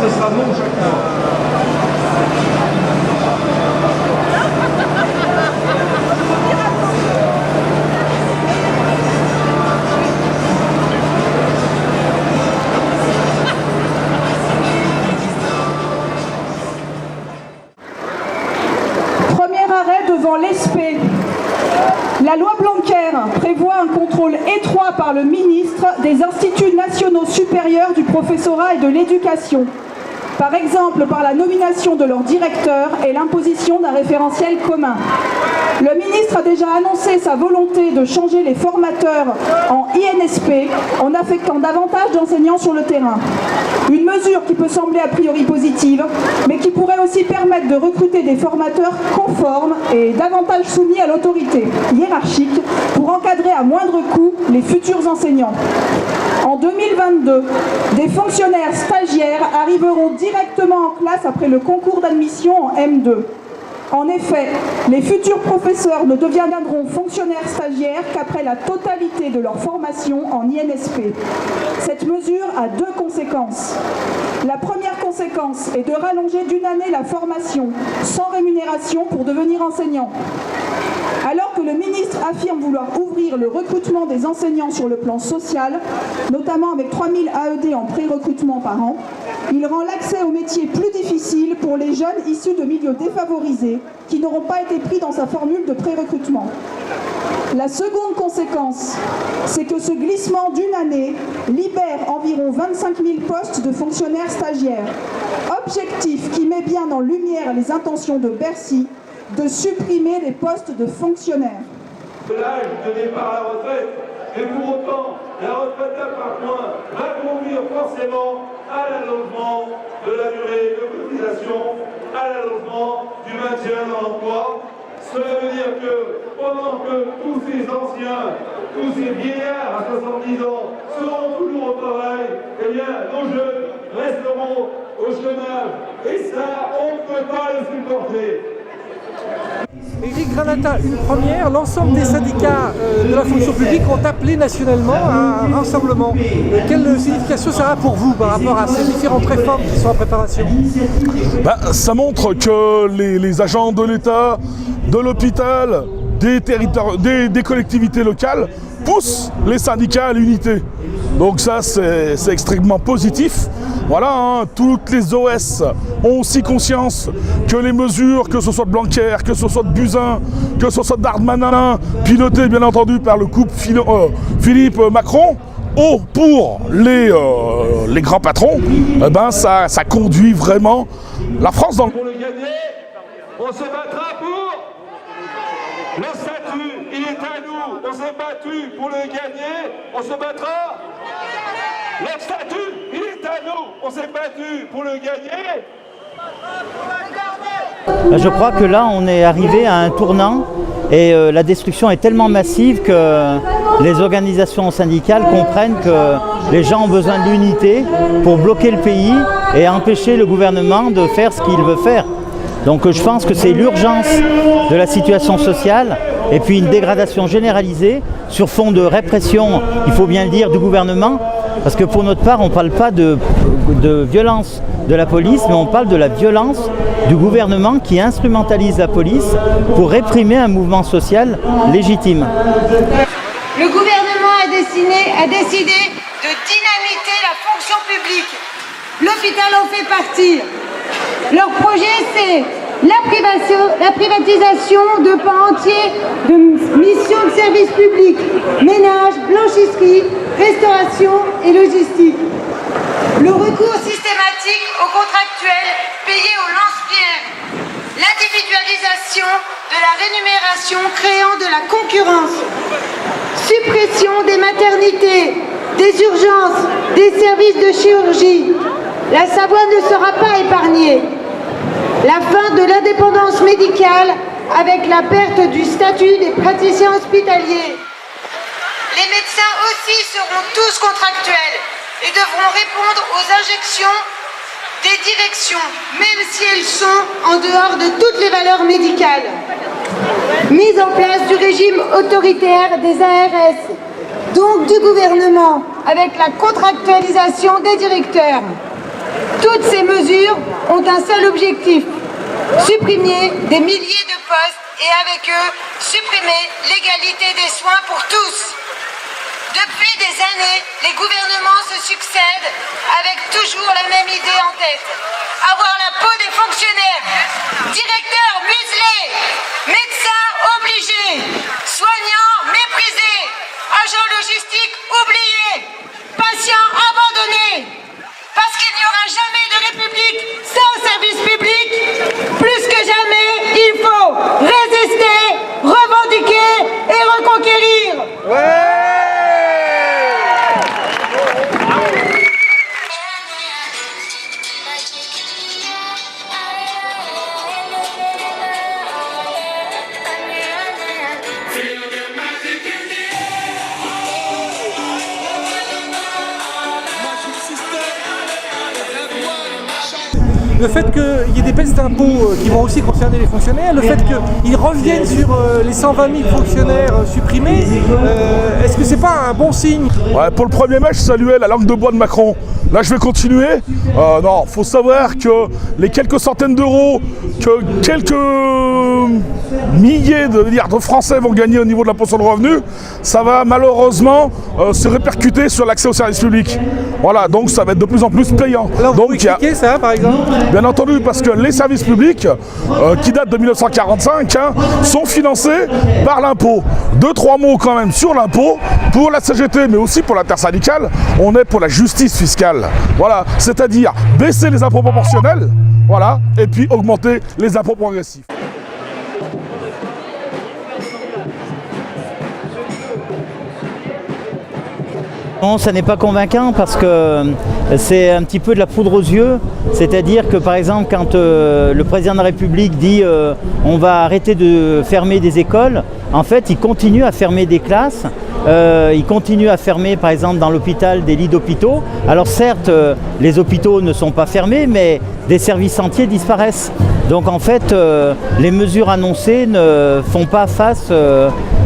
ce sera non chacun. Devant l'ESPE. La loi Blanquer prévoit un contrôle étroit par le ministre des instituts nationaux supérieurs du professorat et de l'éducation, par exemple par la nomination de leur directeur et l'imposition d'un référentiel commun. Le ministre a déjà annoncé sa volonté de changer les formateurs en INSP en affectant davantage d'enseignants sur le terrain. Une mesure qui peut sembler a priori positive, mais qui pourrait aussi permettre de recruter des formateurs conformes et davantage soumis à l'autorité hiérarchique pour encadrer à moindre coût les futurs enseignants. En 2022, des fonctionnaires stagiaires arriveront directement en classe après le concours d'admission en M2. En effet, les futurs professeurs ne deviendront fonctionnaires stagiaires qu'après la totalité de leur formation en INSP. Cette mesure a deux conséquences. La première conséquence est de rallonger d'une année la formation, sans rémunération pour devenir enseignant. Alors que le ministre affirme vouloir ouvrir le recrutement des enseignants sur le plan social, notamment avec 3000 AED en pré-recrutement par an, il rend l'accès au métier plus difficile pour les jeunes issus de milieux défavorisés qui n'auront pas été pris dans sa formule de pré-recrutement. La seconde conséquence, c'est que ce glissement d'une année libère environ 25 000 postes de fonctionnaires stagiaires. Objectif qui met bien en lumière les intentions de Bercy de supprimer les postes de fonctionnaires. L'âge de départ à la retraite, et pour autant, la retraite par point va conduire forcément à l'allongement de la durée de cotisation, à l'allongement du maintien dans l'emploi. Cela veut dire que pendant que tous ces anciens, tous ces vieillards à 70 ans seront toujours au travail, eh bien nos jeunes resteront au chômage. Et ça, on ne peut pas le supporter. Éric Granata, une première, l'ensemble des syndicats de la fonction publique ont appelé nationalement à un rassemblement. Quelle signification ça a pour vous par rapport à ces différentes réformes qui sont en préparation? Ça montre que les agents de l'État, de l'hôpital, des collectivités locales poussent les syndicats à l'unité. Donc ça, c'est extrêmement positif. Voilà, hein, toutes les OS ont aussi conscience que les mesures, que ce soit de Blanquer, que ce soit de Buzyn, que ce soit de Darmanin, pilotées bien entendu par le couple Philippe Macron, pour les grands patrons, ça conduit vraiment la France dans le... Pour le gagner, on se battra pour le statut, il est à nous, on s'est battu pour le gagner, on se battra. Le statut, il est à nous, on s'est battu pour le gagner. Je crois que là, on est arrivé à un tournant et la destruction est tellement massive que les organisations syndicales comprennent que les gens ont besoin de l'unité pour bloquer le pays et empêcher le gouvernement de faire ce qu'il veut faire. Donc je pense que c'est l'urgence de la situation sociale et puis une dégradation généralisée sur fond de répression, il faut bien le dire, du gouvernement. Parce que pour notre part, on ne parle pas de violence de la police, mais on parle de la violence du gouvernement qui instrumentalise la police pour réprimer un mouvement social légitime. Le gouvernement a décidé de dynamiter la fonction publique. L'hôpital en fait partie. Leur projet, c'est la privatisation de pans entiers de missions de service public, ménage, blanchisserie, restauration et logistique. Le recours systématique aux contractuels payés au lance-pierre. L'individualisation de la rémunération créant de la concurrence. Suppression des maternités, des urgences, des services de chirurgie. La Savoie ne sera pas épargnée. La fin de l'indépendance médicale avec la perte du statut des praticiens hospitaliers. Les médecins aussi seront tous contractuels et devront répondre aux injections des directions, même si elles sont en dehors de toutes les valeurs médicales. Mise en place du régime autoritaire des ARS, donc du gouvernement, avec la contractualisation des directeurs. Toutes ces mesures ont un seul objectif: supprimer des milliers de postes et avec eux, supprimer l'égalité des soins pour tous. Depuis des années, les gouvernements se succèdent avec toujours la même idée en tête: avoir la peau des fonctionnaires, directeurs muselés, médecins obligés, soignants méprisés, agents logistiques oubliés, patients abandonnés. Parce qu'il n'y aura jamais de république sans service public. Plus que jamais, il faut résister, revendiquer et reconquérir. Le fait qu'il y ait des baisses d'impôts qui vont aussi concerner les fonctionnaires, le fait qu'ils reviennent sur les 120 000 fonctionnaires supprimés, est-ce que c'est pas un bon signe? Ouais, pour le 1er mai, je saluais la langue de bois de Macron. Là, je vais continuer. Non, faut savoir que les quelques centaines d'euros que quelques milliers de Français vont gagner au niveau de l'impôt sur le revenu, ça va malheureusement se répercuter sur l'accès aux services publics. Voilà, donc ça va être de plus en plus payant. Alors, vous pouvez expliquer ça, par exemple? Bien entendu, parce que les services publics, qui datent de 1945, sont financés par l'impôt. 2-3 mots quand même sur l'impôt. Pour la CGT, mais aussi pour l'intersyndicale, on est pour la justice fiscale. Voilà, c'est-à-dire baisser les impôts proportionnels, voilà, et puis augmenter les impôts progressifs. Non, ça n'est pas convaincant parce que c'est un petit peu de la poudre aux yeux. C'est-à-dire que par exemple, quand le président de la République dit on va arrêter de fermer des écoles, en fait, il continue à fermer des classes. Il continue à fermer, par exemple, dans l'hôpital, des lits d'hôpitaux. Alors certes, les hôpitaux ne sont pas fermés, mais des services entiers disparaissent. Donc en fait, les mesures annoncées ne font pas face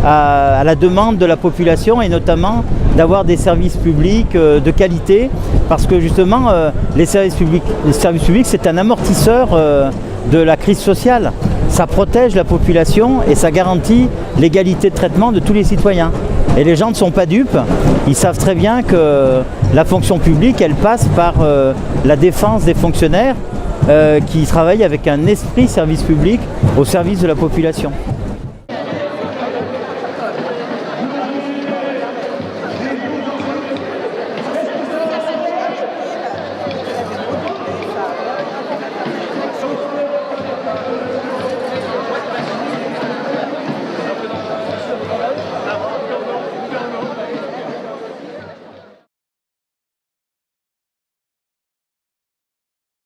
à la demande de la population et notamment d'avoir des services publics de qualité parce que justement, les services publics, c'est un amortisseur de la crise sociale. Ça protège la population et ça garantit l'égalité de traitement de tous les citoyens. Et les gens ne sont pas dupes, ils savent très bien que la fonction publique, elle passe par la défense des fonctionnaires qui travaillent avec un esprit service public au service de la population.